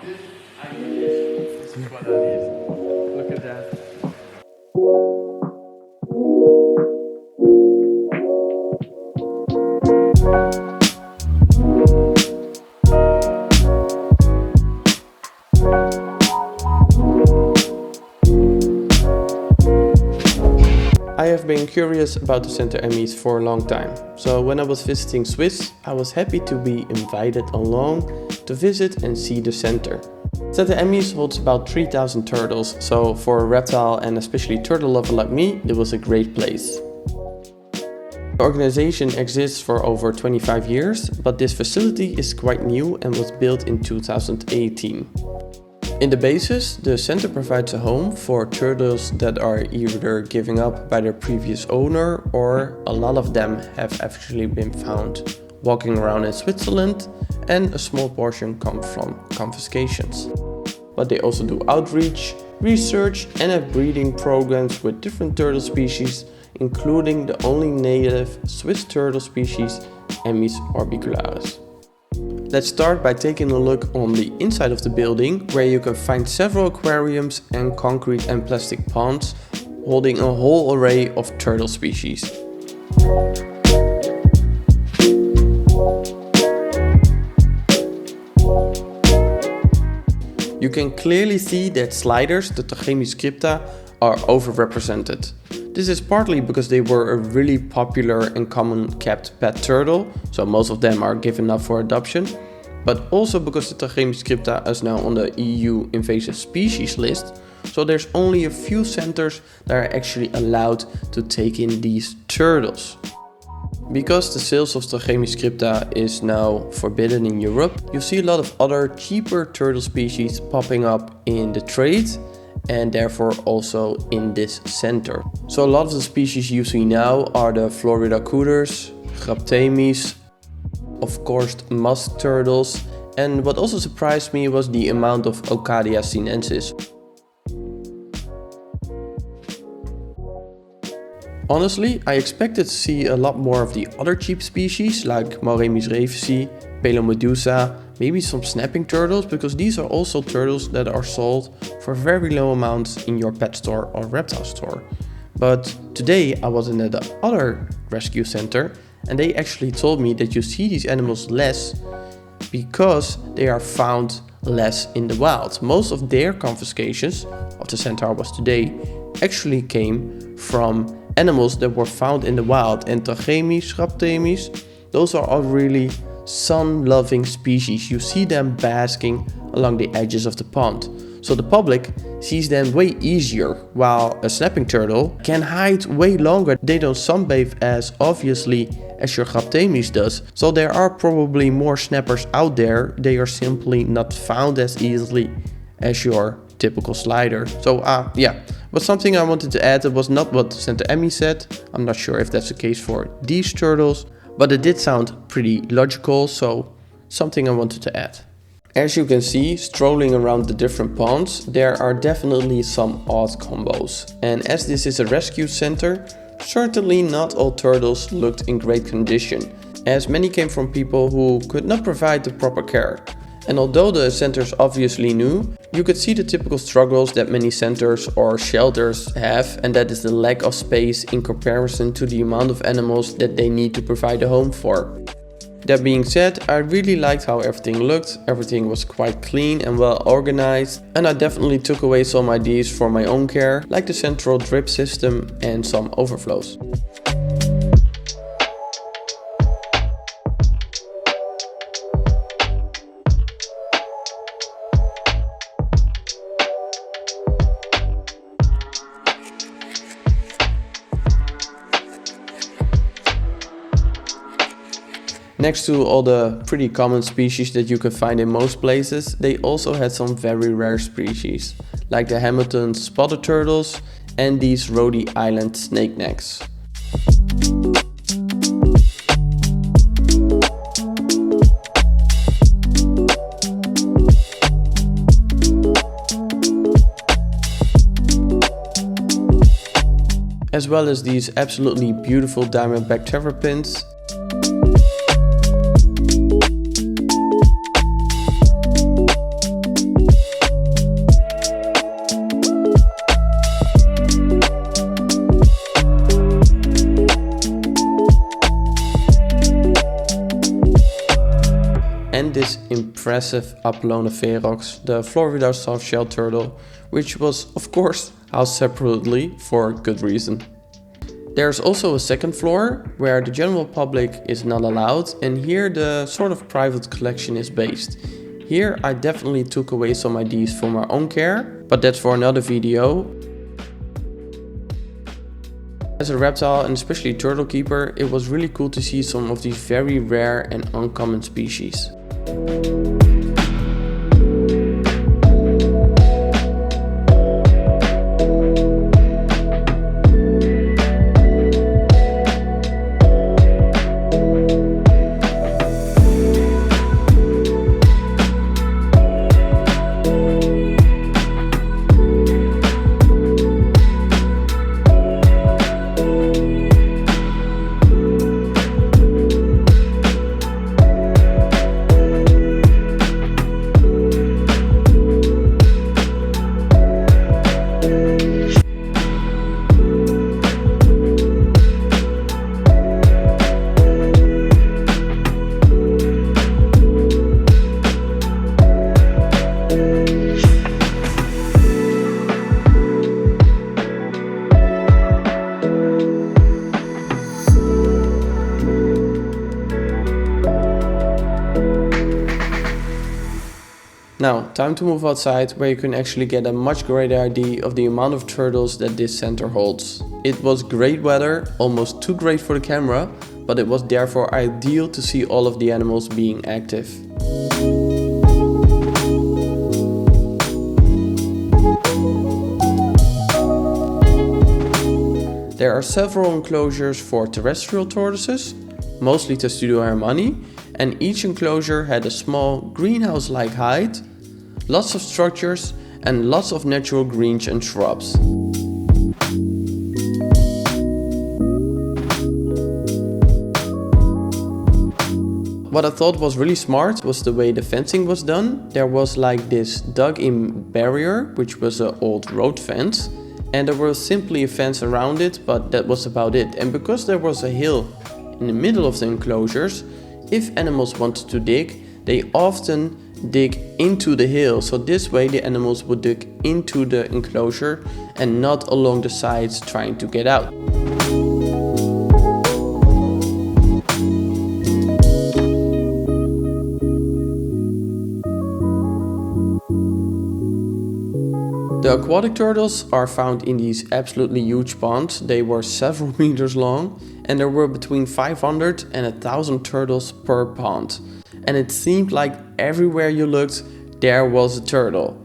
I need this. This is what I need. Look at that. I have been curious about the Centre Emys for a long time, so when I was visiting Swiss, I was happy to be invited along to visit and see the center. Centre Emys holds about 3,000 turtles, so for a reptile and especially turtle lover like me, it was a great place. The organization exists for over 25 years, but this facility is quite new and was built in 2018. In the basis, the center provides a home for turtles that are either giving up by their previous owner, or a lot of them have actually been found walking around in Switzerland, and a small portion come from confiscations. But they also do outreach, research and have breeding programs with different turtle species, including the only native Swiss turtle species, Emys orbicularis. Let's start by taking a look on the inside of the building, where you can find several aquariums and concrete and plastic ponds holding a whole array of turtle species. You can clearly see that sliders, the Terrarium crypta, are overrepresented. This is partly because they were a really popular and common kept pet turtle, so most of them are given up for adoption, but also because the Terrarium crypta is now on the EU invasive species list, so there's only a few centers that are actually allowed to take in these turtles. Because the sales of Terrarium crypta is now forbidden in Europe, you see a lot of other cheaper turtle species popping up in the trade, and therefore also in this center. So a lot of the species you see now are the Floridacultures, Herpetocultures, of course musk turtles, and what also surprised me was the amount of Ocadia sinensis. Honestly, I expected to see a lot more of the other cheap species like Mauremys revesi, Pelomedusa, maybe some snapping turtles, because these are also turtles that are sold for very low amounts in your pet store or reptile store. But today I was in the other rescue center and they actually told me that you see these animals less because they are found less in the wild. Most of their confiscations of the center I was today actually came from animals that were found in the wild, and Terrarium, Herpetocultures, those are all really sun-loving species. You see them basking along the edges of the pond, so the public sees them way easier, while a snapping turtle can hide way longer. They don't sunbathe as obviously as your Herpetocultures does, so there are probably more snappers out there. They are simply not found as easily as your typical slider. So yeah, but something I wanted to add, it was not what Centre Emys said. I'm not sure if that's the case for these turtles, but it did sound pretty logical, so something I wanted to add. As you can see, strolling around the different ponds, there are definitely some odd combos. And as this is a rescue center, certainly not all turtles looked in great condition, as many came from people who could not provide the proper care. And although the center is obviously new, you could see the typical struggles that many centers or shelters have, and that is the lack of space in comparison to the amount of animals that they need to provide a home for. That being said, I really liked how everything looked. Everything was quite clean and well organized, and I definitely took away some ideas for my own care, like the central drip system and some overflows. Next to all the pretty common species that you can find in most places, they also had some very rare species, like the Hamilton spotted turtles and these Rhode Island snake necks. As well as these absolutely beautiful diamondback terrapins. impressive Apollona ferox, the Florida softshell turtle, which was of course housed separately for good reason. There's also a second floor where the general public is not allowed, and here the sort of private collection is based. Here I definitely took away some ideas for my own care, but that's for another video. As a reptile and especially turtle keeper, it was really cool to see some of these very rare and uncommon species. Now, time to move outside where you can actually get a much greater idea of the amount of turtles that this center holds. It was great weather, almost too great for the camera, but it was therefore ideal to see all of the animals being active. There are several enclosures for terrestrial tortoises, mostly Testudo hermanni, and each enclosure had a small greenhouse-like height, lots of structures and lots of natural greens and shrubs. What I thought was really smart was the way the fencing was done. There was like this dug-in barrier, which was an old road fence, and there was simply a fence around it, but that was about it. And because there was a hill in the middle of the enclosures, if animals wanted to dig, they often dig into the hill. So this way the animals would dig into the enclosure and not along the sides trying to get out. The aquatic turtles are found in these absolutely huge ponds. They were several meters long, and there were between 500 and 1,000 turtles per pond. And it seemed like everywhere you looked, there was a turtle.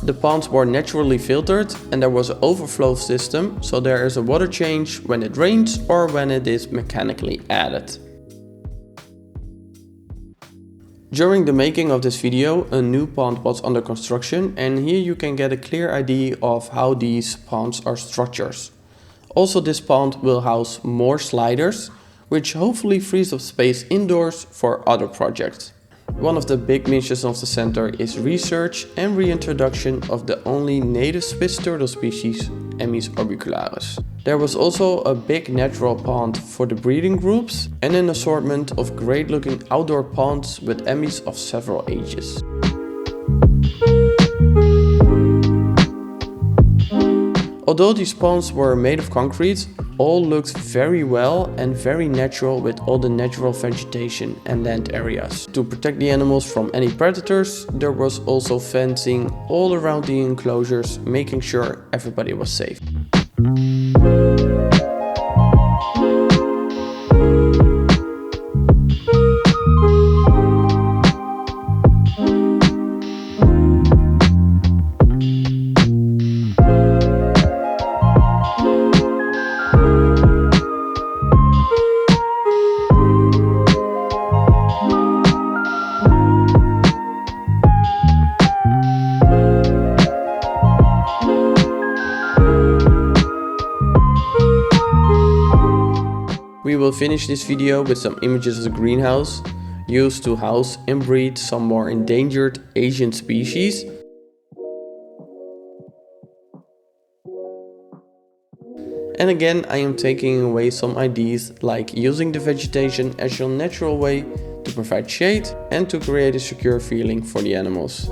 The ponds were naturally filtered and there was an overflow system, so there is a water change when it rains or when it is mechanically added. During the making of this video, a new pond was under construction, and here you can get a clear idea of how these ponds are structured. Also, this pond will house more sliders, which hopefully frees up space indoors for other projects. One of the big missions of the center is research and reintroduction of the only native Swiss turtle species, Emys orbicularis. There was also a big natural pond for the breeding groups and an assortment of great looking outdoor ponds with Emys of several ages. Although these ponds were made of concrete, all looked very well and very natural with all the natural vegetation and land areas. To protect the animals from any predators, there was also fencing all around the enclosures, making sure everybody was safe. will finish this video with some images of the greenhouse used to house and breed some more endangered Asian species. And again, I am taking away some ideas like using the vegetation as your natural way to provide shade and to create a secure feeling for the animals.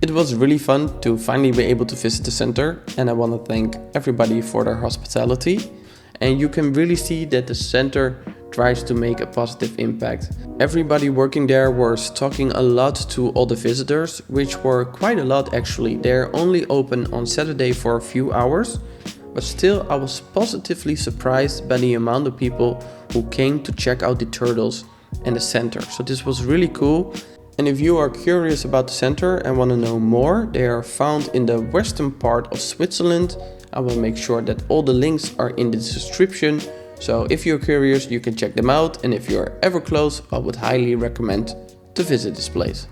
It was really fun to finally be able to visit the center, and I want to thank everybody for their hospitality. And you can really see that the center tries to make a positive impact. Everybody working there was talking a lot to all the visitors, which were quite a lot actually. They're only open on Saturday for a few hours, but still I was positively surprised by the amount of people who came to check out the turtles and the center. So this was really cool. And if you are curious about the center and want to know more, they are found in the western part of Switzerland. I will make sure that all the links are in the description. So if you're curious, you can check them out. And if you're ever close, I would highly recommend to visit this place.